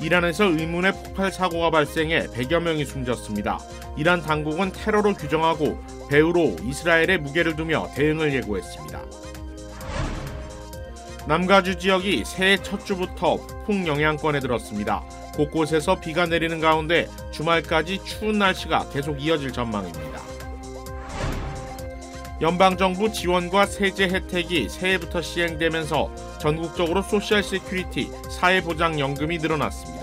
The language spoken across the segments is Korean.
이란에서 의문의 폭발 사고가 발생해 100여 명이 숨졌습니다. 이란 당국은 테러로 규정하고 배후로 이스라엘에 무게를 두며 대응을 예고했습니다. 남가주 지역이 새해 첫 주부터 폭풍 영향권에 들었습니다. 곳곳에서 비가 내리는 가운데 주말까지 추운 날씨가 계속 이어질 전망입니다. 연방정부 지원과 세제 혜택이 새해부터 시행되면서 전국적으로 소셜 시큐리티, 사회보장연금이 늘어났습니다.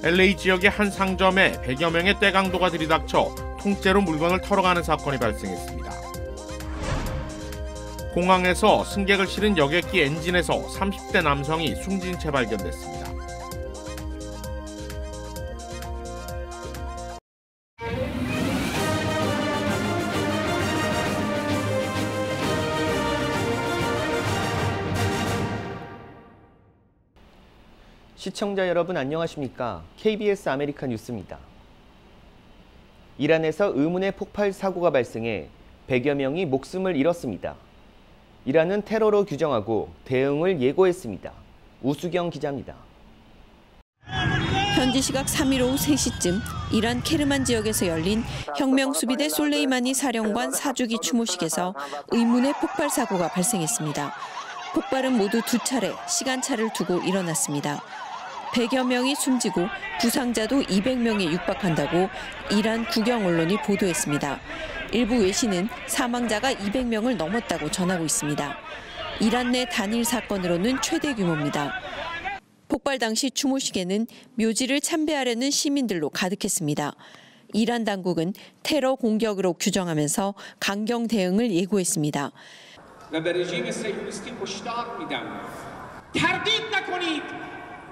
LA 지역의 한 상점에 100여 명의 떼강도가 들이닥쳐 통째로 물건을 털어가는 사건이 발생했습니다. 공항에서 승객을 실은 여객기 엔진에서 30대 남성이 숨진 채 발견됐습니다. 시청자 여러분 안녕하십니까? KBS 아메리카 뉴스입니다. 이란에서 의문의 폭발 사고가 발생해 100여 명이 목숨을 잃었습니다. 이란은 테러로 규정하고 대응을 예고했습니다. 우수경 기자입니다. 현지 시각 3일 오후 3시쯤 이란 케르만 지역에서 열린 혁명수비대 솔레이마니 사령관 사주기 추모식에서 의문의 폭발 사고가 발생했습니다. 폭발은 모두 2차례 시간차를 두고 일어났습니다. 100여 명이 숨지고 부상자도 200명에 육박한다고 이란 국영 언론이 보도했습니다. 일부 외신은 사망자가 200명을 넘었다고 전하고 있습니다. 이란 내 단일 사건으로는 최대 규모입니다. 폭발 당시 추모식에는 묘지를 참배하려는 시민들로 가득했습니다. 이란 당국은 테러 공격으로 규정하면서 강경 대응을 예고했습니다.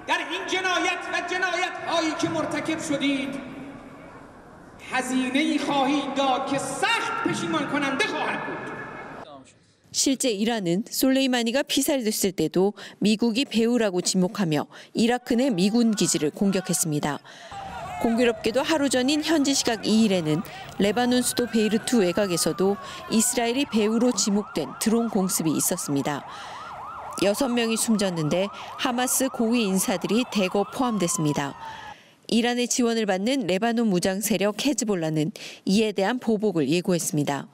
در این جنایت و جنایت‌هایی که مرتکب شدید هزینه‌ای خواهید داد که سخت پشیمان کننده خواهد بود. 실제 이란은 솔레이마니가 피살됐을 때도 미국이 배후라고 지목하며 이라크 내 미군 기지를 공격했습니다. 공교롭게도 하루 전인 현지 시각 2일에는 레바논 수도 베이루트 외곽에서도 이스라엘이 배후로 지목된 드론 공습이 있었습니다. 6명이 숨졌는데 하마스 고위 인사들이 대거 포함됐습니다. 이란의 지원을 받는 레바논 무장 세력 헤즈볼라는 이에 대한 보복을 예고했습니다.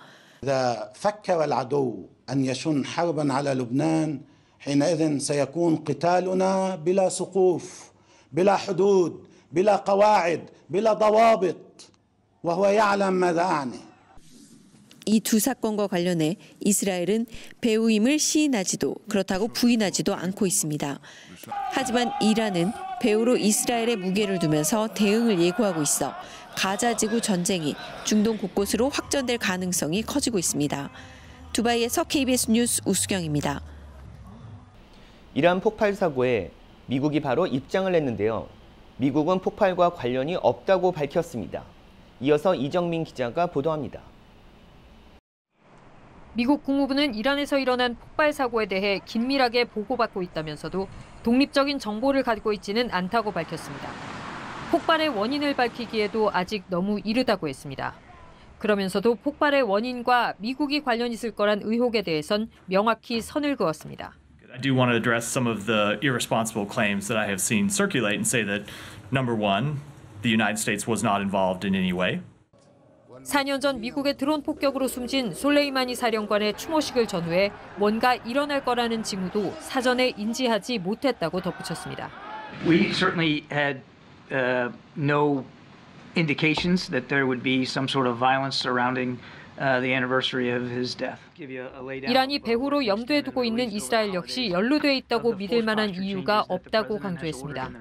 إذا فكر العدو أن يشن حربا على لبنان حينئذ سيكون قتالنا بلا سقوف بلا حدود بلا قواعد بلا ضوابط وهو يعلم ماذا أعني. 이 두 사건과 관련해 이스라엘은 배후임을 시인하지도 그렇다고 부인하지도 않고 있습니다. 하지만 이란은 배후로 이스라엘에 무게를 두면서 대응을 예고하고 있어 가자지구 전쟁이 중동 곳곳으로 확전될 가능성이 커지고 있습니다. 두바이에서 KBS 뉴스 우수경입니다. 이란 폭발 사고에 미국이 바로 입장을 냈는데요. 미국은 폭발과 관련이 없다고 밝혔습니다. 이어서 이정민 기자가 보도합니다. 미국 국무부는 이란에서 일어난 폭발 사고에 대해 긴밀하게 보고받고 있다면서도 독립적인 정보를 가지고 있지는 않다고 밝혔습니다. 폭발의 원인을 밝히기에도 아직 너무 이르다고 했습니다. 그러면서도 폭발의 원인과 미국이 관련 있을 거란 의혹에 대해선 명확히 선을 그었습니다. I do want to address some of the irresponsible claims that I have seen circulate and say that, number one, the United States was not involved in any way. 4년 전 미국의 드론 폭격으로 숨진 솔레이마니 사령관의 추모식을 전후해 뭔가 일어날 거라는 징후도 사전에 인지하지 못했다고 덧붙였습니다. We certainly had no indications that there would be some sort of violence surrounding the anniversary of his death. 이란이 배후로 염두에 두고 있는 이스라엘 역시 연루돼 있다고 믿을 만한 이유가 없다고 강조했습니다.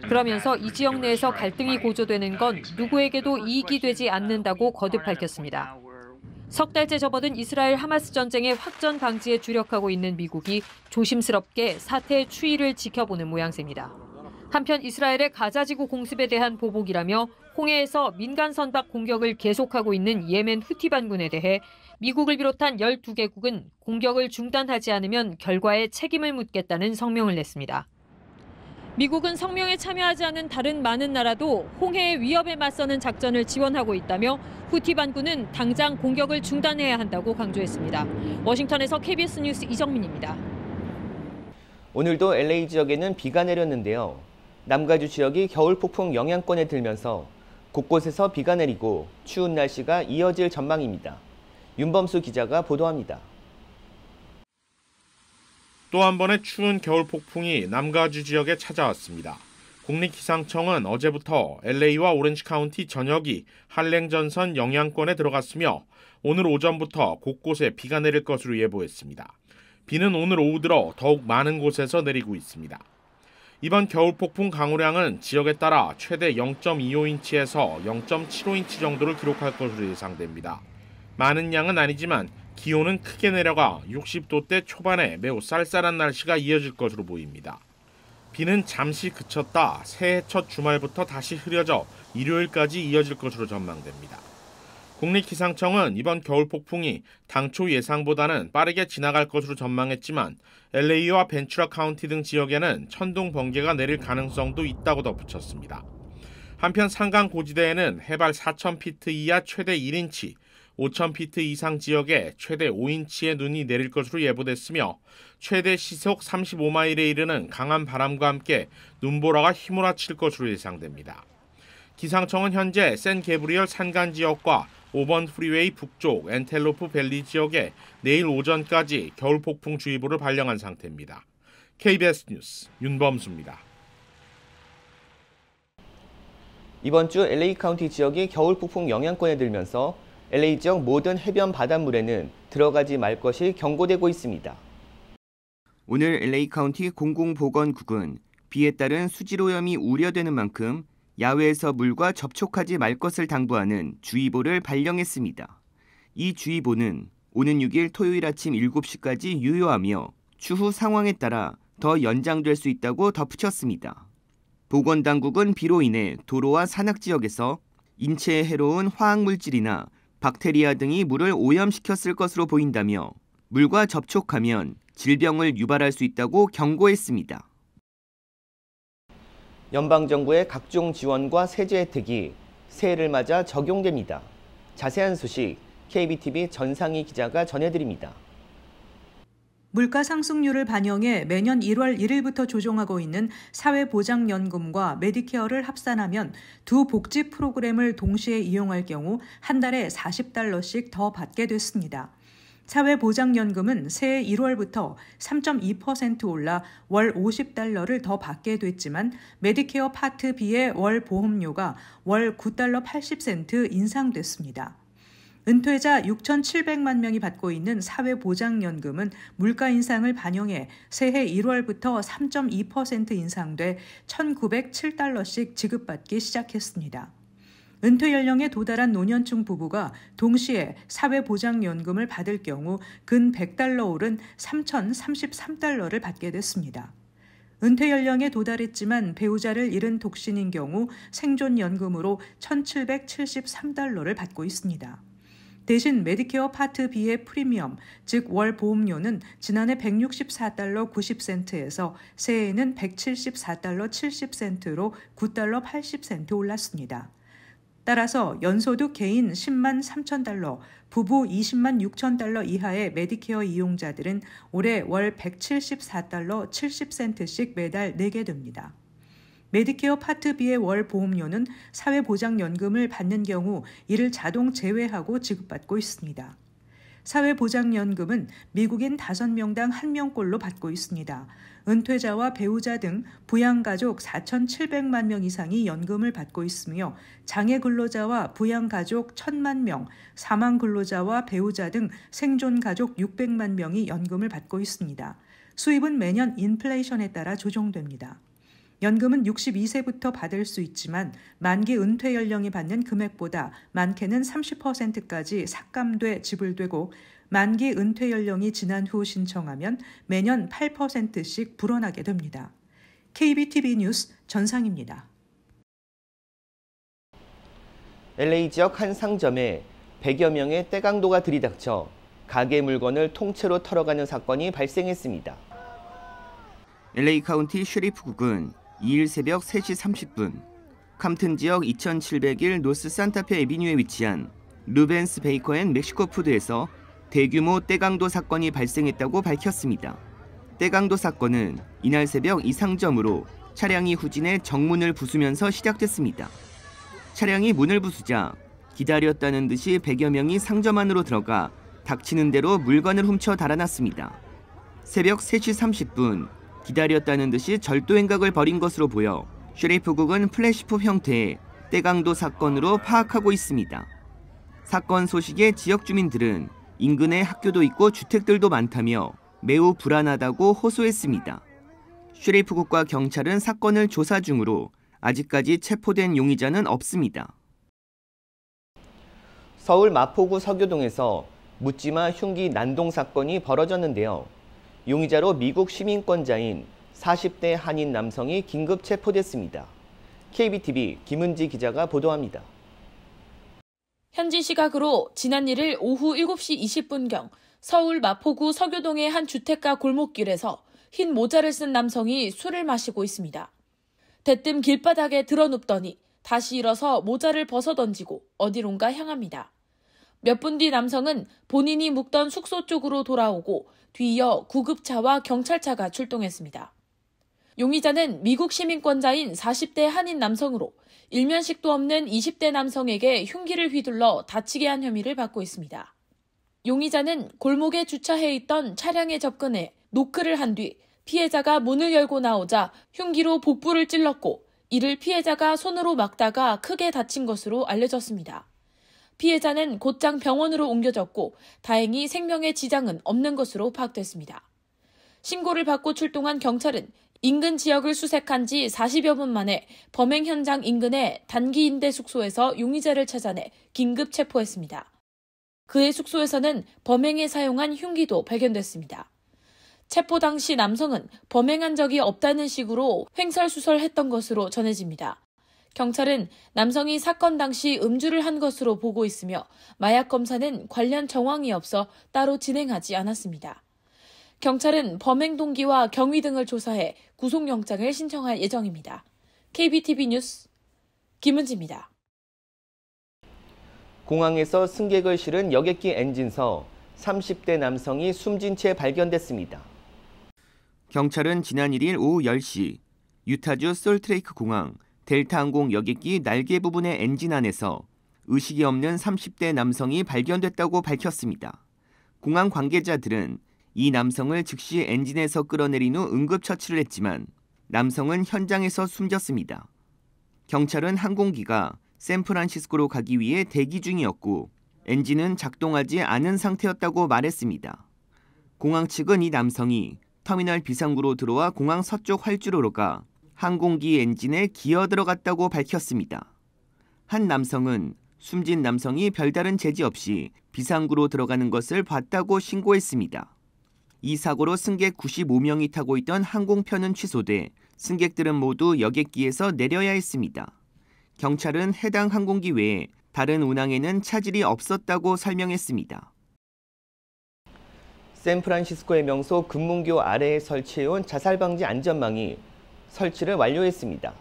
그러면서 이 지역 내에서 갈등이 고조되는 건 누구에게도 이익이 되지 않는다고 거듭 밝혔습니다. 석 달째 접어든 이스라엘 하마스 전쟁의 확전 방지에 주력하고 있는 미국이 조심스럽게 사태의 추이를 지켜보는 모양새입니다. 한편 이스라엘의 가자지구 공습에 대한 보복이라며 홍해에서 민간 선박 공격을 계속하고 있는 예멘 후티 반군에 대해 미국을 비롯한 12개국은 공격을 중단하지 않으면 결과에 책임을 묻겠다는 성명을 냈습니다. 미국은 성명에 참여하지 않은 다른 많은 나라도 홍해의 위협에 맞서는 작전을 지원하고 있다며 후티 반군은 당장 공격을 중단해야 한다고 강조했습니다. 워싱턴에서 KBS 뉴스 이정민입니다. 오늘도 LA 지역에는 비가 내렸는데요. 남가주 지역이 겨울 폭풍 영향권에 들면서 곳곳에서 비가 내리고 추운 날씨가 이어질 전망입니다. 윤범수 기자가 보도합니다. 또 한 번의 추운 겨울 폭풍이 남가주 지역에 찾아왔습니다. 국립기상청은 어제부터 LA와 오렌지 카운티 전역이 한랭전선 영향권에 들어갔으며 오늘 오전부터 곳곳에 비가 내릴 것으로 예보했습니다. 비는 오늘 오후 들어 더욱 많은 곳에서 내리고 있습니다. 이번 겨울 폭풍 강우량은 지역에 따라 최대 0.25인치에서 0.75인치 정도를 기록할 것으로 예상됩니다. 많은 양은 아니지만 기온은 크게 내려가 60도대 초반에 매우 쌀쌀한 날씨가 이어질 것으로 보입니다. 비는 잠시 그쳤다 새해 첫 주말부터 다시 흐려져 일요일까지 이어질 것으로 전망됩니다. 국립기상청은 이번 겨울 폭풍이 당초 예상보다는 빠르게 지나갈 것으로 전망했지만 LA와 벤츄라 카운티 등 지역에는 천둥 번개가 내릴 가능성도 있다고 덧붙였습니다. 한편 산강 고지대에는 해발 4,000피트 이하 최대 1인치, 5,000피트 이상 지역에 최대 5인치의 눈이 내릴 것으로 예보됐으며 최대 시속 35마일에 이르는 강한 바람과 함께 눈보라가 휘몰아칠 것으로 예상됩니다. 기상청은 현재 샌 게브리얼 산간 지역과 5번 프리웨이 북쪽 엔텔로프 밸리 지역에 내일 오전까지 겨울 폭풍주의보를 발령한 상태입니다. KBS 뉴스 윤범수입니다. 이번 주 LA 카운티 지역이 겨울 폭풍 영향권에 들면서 LA 지역 모든 해변 바닷물에는 들어가지 말 것이 경고되고 있습니다. 오늘 LA 카운티 공공보건국은 비에 따른 수질오염이 우려되는 만큼 야외에서 물과 접촉하지 말 것을 당부하는 주의보를 발령했습니다. 이 주의보는 오는 6일 토요일 아침 7시까지 유효하며 추후 상황에 따라 더 연장될 수 있다고 덧붙였습니다. 보건당국은 비로 인해 도로와 산악지역에서 인체에 해로운 화학물질이나 박테리아 등이 물을 오염시켰을 것으로 보인다며 물과 접촉하면 질병을 유발할 수 있다고 경고했습니다. 연방정부의 각종 지원과 세제 혜택이 새해를 맞아 적용됩니다. 자세한 소식 KBTV 전상희 기자가 전해드립니다. 물가 상승률을 반영해 매년 1월 1일부터 조정하고 있는 사회보장연금과 메디케어를 합산하면 두 복지 프로그램을 동시에 이용할 경우 한 달에 $40씩 더 받게 됐습니다. 사회보장연금은 새해 1월부터 3.2% 올라 월 $50를 더 받게 됐지만 메디케어 파트 B의 월 보험료가 월 $9.80 인상됐습니다. 은퇴자 6,700만 명이 받고 있는 사회보장연금은 물가 인상을 반영해 새해 1월부터 3.2% 인상돼 $1,907씩 지급받기 시작했습니다. 은퇴 연령에 도달한 노년층 부부가 동시에 사회보장연금을 받을 경우 근 $100 오른 $3,033를 받게 됐습니다. 은퇴 연령에 도달했지만 배우자를 잃은 독신인 경우 생존연금으로 $1,773를 받고 있습니다. 대신 메디케어 파트 B의 프리미엄, 즉 월 보험료는 지난해 $164.90에서 새해에는 $174.70로 $9.80 올랐습니다. 따라서 연소득 개인 10만 3천 달러, 부부 20만 6천 달러 이하의 메디케어 이용자들은 올해 월 $174.70씩 매달 내게 됩니다. 메디케어 파트 B의 월 보험료는 사회보장연금을 받는 경우 이를 자동 제외하고 지급받고 있습니다. 사회보장연금은 미국인 5명당 1명꼴로 받고 있습니다. 은퇴자와 배우자 등 부양가족 4,700만 명 이상이 연금을 받고 있으며 장애 근로자와 부양가족 1,000만 명, 사망 근로자와 배우자 등 생존가족 600만 명이 연금을 받고 있습니다. 수입은 매년 인플레이션에 따라 조정됩니다. 연금은 62세부터 받을 수 있지만 만기 은퇴 연령이 받는 금액보다 많게는 30%까지 삭감돼 지불되고 만기 은퇴 연령이 지난 후 신청하면 매년 8%씩 불어나게 됩니다. KBTV 뉴스 전상입니다. LA 지역 한 상점에 100여 명의 떼강도가 들이닥쳐 가게 물건을 통째로 털어가는 사건이 발생했습니다. LA 카운티 셰리프국은 2일 새벽 3시 30분 캄튼 지역 2701 노스 산타페 애비뉴에 위치한 루벤스 베이커 앤 멕시코 푸드에서 대규모 떼강도 사건이 발생했다고 밝혔습니다. 떼강도 사건은 이날 새벽 이 상점으로 차량이 후진해 정문을 부수면서 시작됐습니다. 차량이 문을 부수자 기다렸다는 듯이 100여 명이 상점 안으로 들어가 닥치는 대로 물건을 훔쳐 달아났습니다. 새벽 3시 30분 기다렸다는 듯이 절도 행각을 벌인 것으로 보여 셰리프국은 플래시몹 형태의 떼강도 사건으로 파악하고 있습니다. 사건 소식에 지역 주민들은 인근에 학교도 있고 주택들도 많다며 매우 불안하다고 호소했습니다. 셰리프국과 경찰은 사건을 조사 중으로 아직까지 체포된 용의자는 없습니다. 서울 마포구 서교동에서 묻지마 흉기 난동 사건이 벌어졌는데요. 용의자로 미국 시민권자인 40대 한인 남성이 긴급 체포됐습니다. KBTV 김은지 기자가 보도합니다. 현지 시각으로 지난 1일 오후 7시 20분경 서울 마포구 서교동의 한 주택가 골목길에서 흰 모자를 쓴 남성이 술을 마시고 있습니다. 대뜸 길바닥에 드러눕더니 다시 일어서 모자를 벗어던지고 어디론가 향합니다. 몇 분 뒤 남성은 본인이 묵던 숙소 쪽으로 돌아오고 뒤이어 구급차와 경찰차가 출동했습니다. 용의자는 미국 시민권자인 40대 한인 남성으로 일면식도 없는 20대 남성에게 흉기를 휘둘러 다치게 한 혐의를 받고 있습니다. 용의자는 골목에 주차해 있던 차량에 접근해 노크를 한 뒤 피해자가 문을 열고 나오자 흉기로 복부를 찔렀고 이를 피해자가 손으로 막다가 크게 다친 것으로 알려졌습니다. 피해자는 곧장 병원으로 옮겨졌고 다행히 생명에 지장은 없는 것으로 파악됐습니다. 신고를 받고 출동한 경찰은 인근 지역을 수색한 지 40여 분 만에 범행 현장 인근의 단기 임대 숙소에서 용의자를 찾아내 긴급 체포했습니다. 그의 숙소에서는 범행에 사용한 흉기도 발견됐습니다. 체포 당시 남성은 범행한 적이 없다는 식으로 횡설수설했던 것으로 전해집니다. 경찰은 남성이 사건 당시 음주를 한 것으로 보고 있으며 마약 검사는 관련 정황이 없어 따로 진행하지 않았습니다. 경찰은 범행 동기와 경위 등을 조사해 구속영장을 신청할 예정입니다. KBTV 뉴스 김은지입니다. 공항에서 승객을 실은 여객기 엔진서 30대 남성이 숨진 채 발견됐습니다. 경찰은 지난 1일 오후 10시 유타주 솔트레이크 공항 델타항공 여객기 날개 부분의 엔진 안에서 의식이 없는 30대 남성이 발견됐다고 밝혔습니다. 공항 관계자들은 이 남성을 즉시 엔진에서 끌어내린 후 응급처치를 했지만 남성은 현장에서 숨졌습니다. 경찰은 항공기가 샌프란시스코로 가기 위해 대기 중이었고 엔진은 작동하지 않은 상태였다고 말했습니다. 공항 측은 이 남성이 터미널 비상구로 들어와 공항 서쪽 활주로로 가 항공기 엔진에 기어 들어갔다고 밝혔습니다. 한 남성은 숨진 남성이 별다른 제지 없이 비상구로 들어가는 것을 봤다고 신고했습니다. 이 사고로 승객 95명이 타고 있던 항공편은 취소돼 승객들은 모두 여객기에서 내려야 했습니다. 경찰은 해당 항공기 외에 다른 운항에는 차질이 없었다고 설명했습니다. 샌프란시스코의 명소 금문교 아래에 설치해온 자살방지 안전망이 설치를 완료했습니다.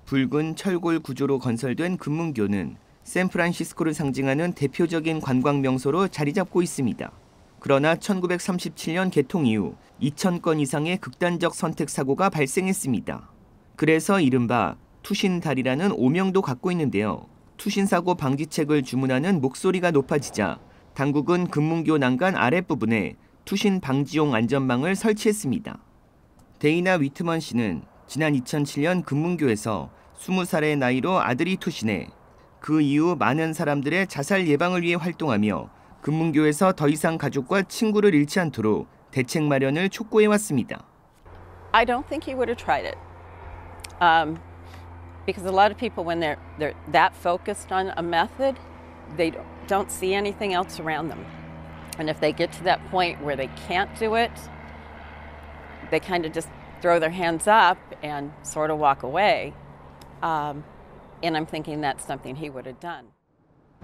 붉은 철골 구조로 건설된 금문교는 샌프란시스코를 상징하는 대표적인 관광 명소로 자리 잡고 있습니다. 그러나 1937년 개통 이후 2,000건 이상의 극단적 선택 사고가 발생했습니다. 그래서 이른바 투신달이라는 오명도 갖고 있는데요. 투신사고 방지책을 주문하는 목소리가 높아지자 당국은 금문교 난간 아랫부분에 투신 방지용 안전망을 설치했습니다. 데이나 위트먼 씨는 지난 2007년 금문교에서 20살의 나이로 아들이 투신해 그 이후 많은 사람들의 자살 예방을 위해 활동하며 금문교에서 더 이상 가족과 친구를 잃지 않도록 대책 마련을 촉구해왔습니다. I don't think he would have tried it. Because a lot of people, when they're that focused on a method, they don't see anything else around them. And if they get to that point where they can't do it, they kind of just throw their hands up and sort of walk away. And I'm thinking that's something he would have done.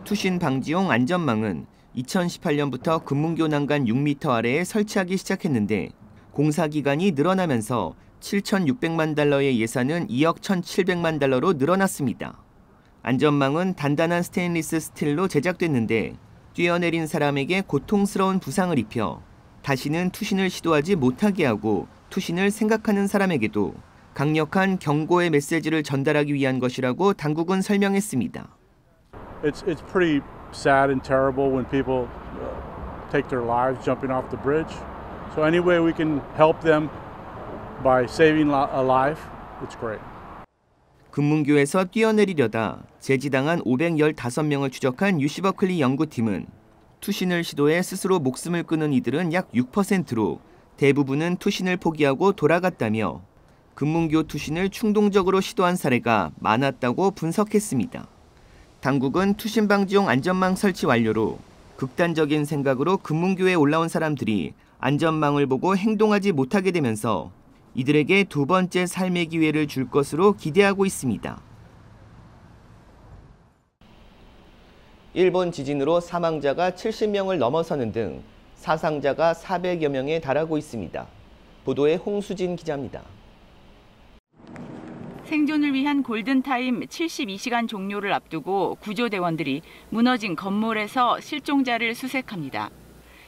투신 방지용 안전망은 2018년부터 금문교 난간 6m 아래에 설치하기 시작했는데 공사 기간이 늘어나면서 7,600만 달러의 예산은 2억 1,700만 달러로 늘어났습니다. 안전망은 단단한 스테인리스 스틸로 제작됐는데 뛰어내린 사람에게 고통스러운 부상을 입혀 다시는 투신을 시도하지 못하게 하고 투신을 생각하는 사람에게도 강력한 경고의 메시지를 전달하기 위한 것이라고 당국은 설명했습니다. It's pretty sad and terrible when people take their lives jumping off the bridge. So any way we can help them by saving a life, it's great. 금문교에서 뛰어내리려다 제지당한 515명을 추적한 유시 버클리 연구팀은 투신을 시도해 스스로 목숨을 끊은 이들은 약 6%로 대부분은 투신을 포기하고 돌아갔다며 금문교 투신을 충동적으로 시도한 사례가 많았다고 분석했습니다. 당국은 투신 방지용 안전망 설치 완료로 극단적인 생각으로 금문교에 올라온 사람들이 안전망을 보고 행동하지 못하게 되면서 이들에게 두 번째 삶의 기회를 줄 것으로 기대하고 있습니다. 일본 지진으로 사망자가 70명을 넘어서는 등 사상자가 400여 명에 달하고 있습니다. 보도에 홍수진 기자입니다. 생존을 위한 골든타임 72시간 종료를 앞두고 구조대원들이 무너진 건물에서 실종자를 수색합니다.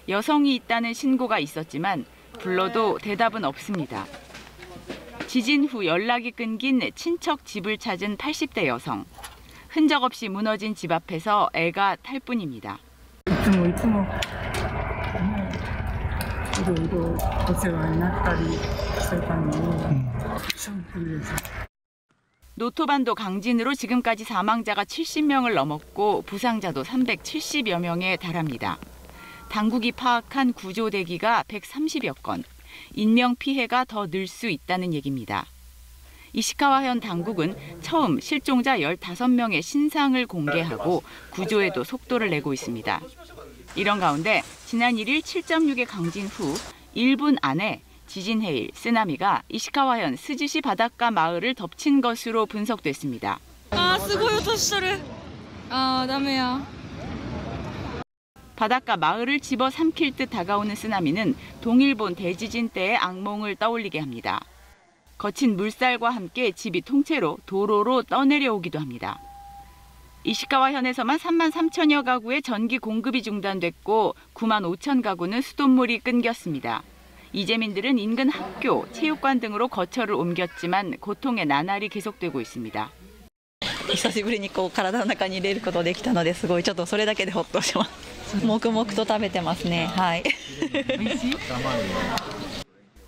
여성이 있다는 신고가 있었지만 불러도 대답은 없습니다. 지진 후 연락이 끊긴 친척 집을 찾은 80대 여성. 흔적 없이 무너진 집 앞에서 애가 탈 뿐입니다. 노토반도 강진으로 지금까지 사망자가 70명을 넘었고 부상자도 370여 명에 달합니다. 당국이 파악한 구조 대기가 130여 건, 인명 피해가 더 늘 수 있다는 얘기입니다. 이시카와현 당국은 처음 실종자 15명의 신상을 공개하고 구조에도 속도를 내고 있습니다. 이런 가운데 지난 1일 7.6의 강진 후 1분 안에 지진 해일, 쓰나미가 이시카와현 스즈시 바닷가 마을을 덮친 것으로 분석됐습니다. 바닷가 마을을 집어삼킬 듯 다가오는 쓰나미는 동일본 대지진 때의 악몽을 떠올리게 합니다. 거친 물살과 함께 집이 통째로 도로로 떠내려오기도 합니다. 이시카와현에서만 3만 3천여 가구의 전기 공급이 중단됐고 9만 5천 가구는 수돗물이 끊겼습니다. 이재민들은 인근 학교, 체육관 등으로 거처를 옮겼지만 고통의 나날이 계속되고 있습니다. 久しぶりに体の中に入れることできたのですごいちょっとそれだけでほっとします。黙々と食べてますね。はい。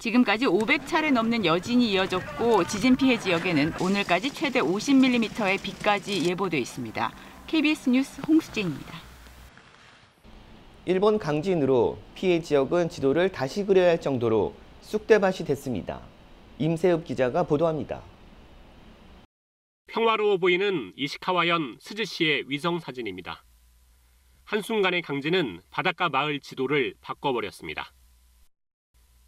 지금까지 500차례 넘는 여진이 이어졌고 지진 피해 지역에는 오늘까지 최대 50mm의 비까지 예보돼 있습니다. KBS 뉴스 홍수진입니다. 일본 강진으로 피해 지역은 지도를 다시 그려야 할 정도로 쑥대밭이 됐습니다. 임세읍 기자가 보도합니다. 평화로워 보이는 이시카와현 스즈시의 위성 사진입니다. 한순간의 강진은 바닷가 마을 지도를 바꿔버렸습니다.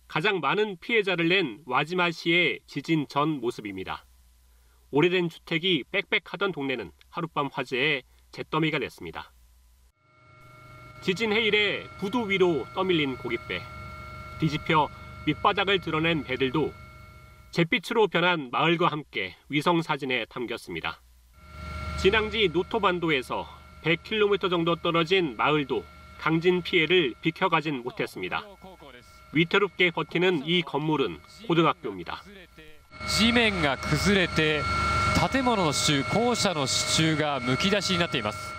가장 많은 피해자를 낸 와지마시의 지진 전 모습입니다. 오래된 주택이 빽빽하던 동네는 하룻밤 화재에 잿더미가 됐습니다. 지진 해일에 부두 위로 떠밀린 고깃배, 뒤집혀 밑바닥을 드러낸 배들도 잿빛으로 변한 마을과 함께 위성 사진에 담겼습니다. 진앙지 노토반도에서 100km 정도 떨어진 마을도 강진 피해를 비켜가진 못했습니다. 위태롭게 버티는 이 건물은 고등학교입니다. 地面が崩れて建物の支柱、校舎の支柱がむき出しになっています。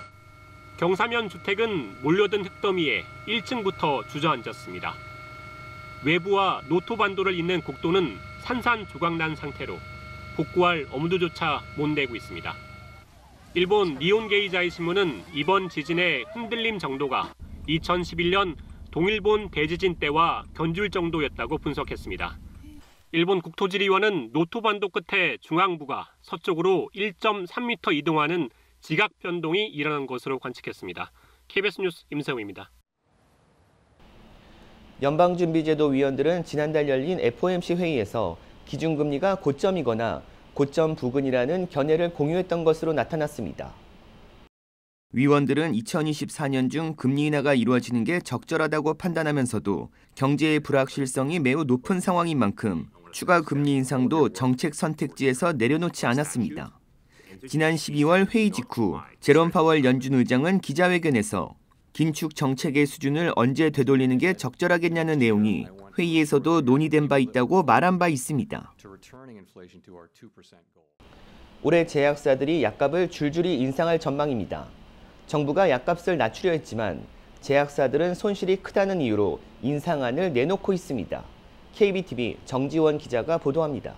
경사면 주택은 몰려든 흙더미에 1층부터 주저앉았습니다. 외부와 노토반도를 잇는 국도는 산산조각난 상태로 복구할 엄두조차 못 내고 있습니다. 일본 니혼게이자이 신문은 이번 지진의 흔들림 정도가 2011년 동일본 대지진 때와 견줄 정도였다고 분석했습니다. 일본 국토지리원은 노토반도 끝에 중앙부가 서쪽으로 1.3m 이동하는 지각 변동이 일어난 것으로 관측했습니다. KBS 뉴스 임세웅입니다. 연방준비제도 위원들은 지난달 열린 FOMC 회의에서 기준금리가 고점이거나 고점 부근이라는 견해를 공유했던 것으로 나타났습니다. 위원들은 2024년 중 금리 인하가 이루어지는 게 적절하다고 판단하면서도 경제의 불확실성이 매우 높은 상황인 만큼 추가 금리 인상도 정책 선택지에서 내려놓지 않았습니다. 지난 12월 회의 직후 제롬 파월 연준 의장은 기자회견에서 긴축 정책의 수준을 언제 되돌리는 게 적절하겠냐는 내용이 회의에서도 논의된 바 있다고 말한 바 있습니다. 올해 제약사들이 약값을 줄줄이 인상할 전망입니다. 정부가 약값을 낮추려 했지만 제약사들은 손실이 크다는 이유로 인상안을 내놓고 있습니다. KBTV 정지원 기자가 보도합니다.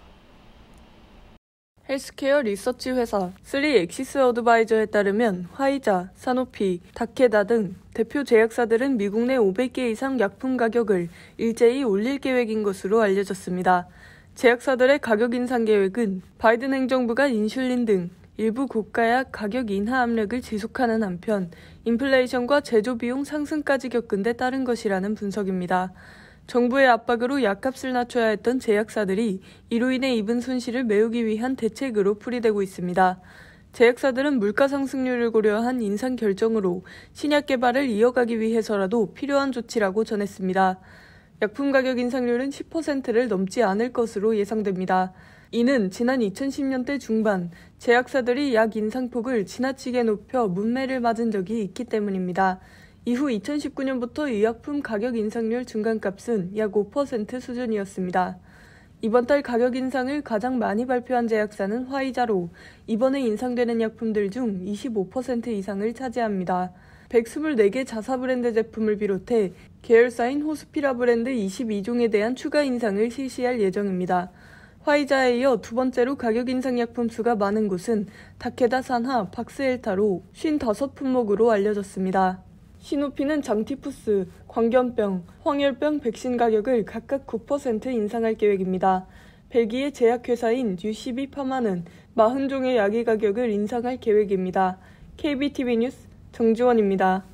헬스케어 리서치 회사 3엑시스 어드바이저에 따르면 화이자, 사노피, 다케다 등 대표 제약사들은 미국 내 500개 이상 약품 가격을 일제히 올릴 계획인 것으로 알려졌습니다. 제약사들의 가격 인상 계획은 바이든 행정부가 인슐린 등 일부 고가약 가격 인하 압력을 지속하는 한편 인플레이션과 제조 비용 상승까지 겪은 데 따른 것이라는 분석입니다. 정부의 압박으로 약값을 낮춰야 했던 제약사들이 이로 인해 입은 손실을 메우기 위한 대책으로 풀이되고 있습니다. 제약사들은 물가 상승률을 고려한 인상 결정으로 신약 개발을 이어가기 위해서라도 필요한 조치라고 전했습니다. 약품 가격 인상률은 10%를 넘지 않을 것으로 예상됩니다. 이는 지난 2010년대 중반 제약사들이 약 인상폭을 지나치게 높여 문매를 맞은 적이 있기 때문입니다. 이후 2019년부터 의약품 가격 인상률 중간값은 약 5% 수준이었습니다. 이번 달 가격 인상을 가장 많이 발표한 제약사는 화이자로 이번에 인상되는 약품들 중 25% 이상을 차지합니다. 124개 자사 브랜드 제품을 비롯해 계열사인 호스피라 브랜드 22종에 대한 추가 인상을 실시할 예정입니다. 화이자에 이어 두 번째로 가격 인상 약품 수가 많은 곳은 다케다 산하, 박스엘타로 55품목으로 알려졌습니다. 시노피는 장티푸스, 광견병, 황열병 백신 가격을 각각 9% 인상할 계획입니다. 벨기에 제약회사인 UCB 파마는 40종의 약의 가격을 인상할 계획입니다. KBTV 뉴스 정지원입니다.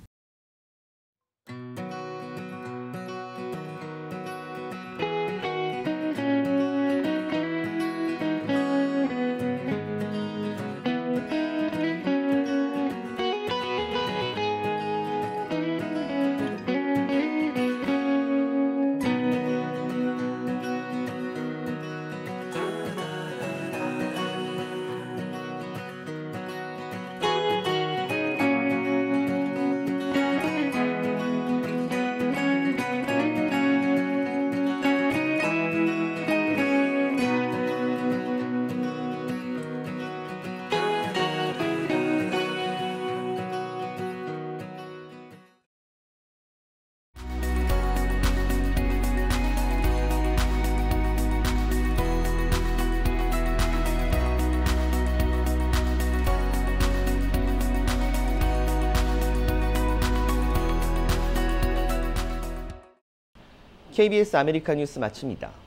KBS 아메리카 뉴스 마칩니다.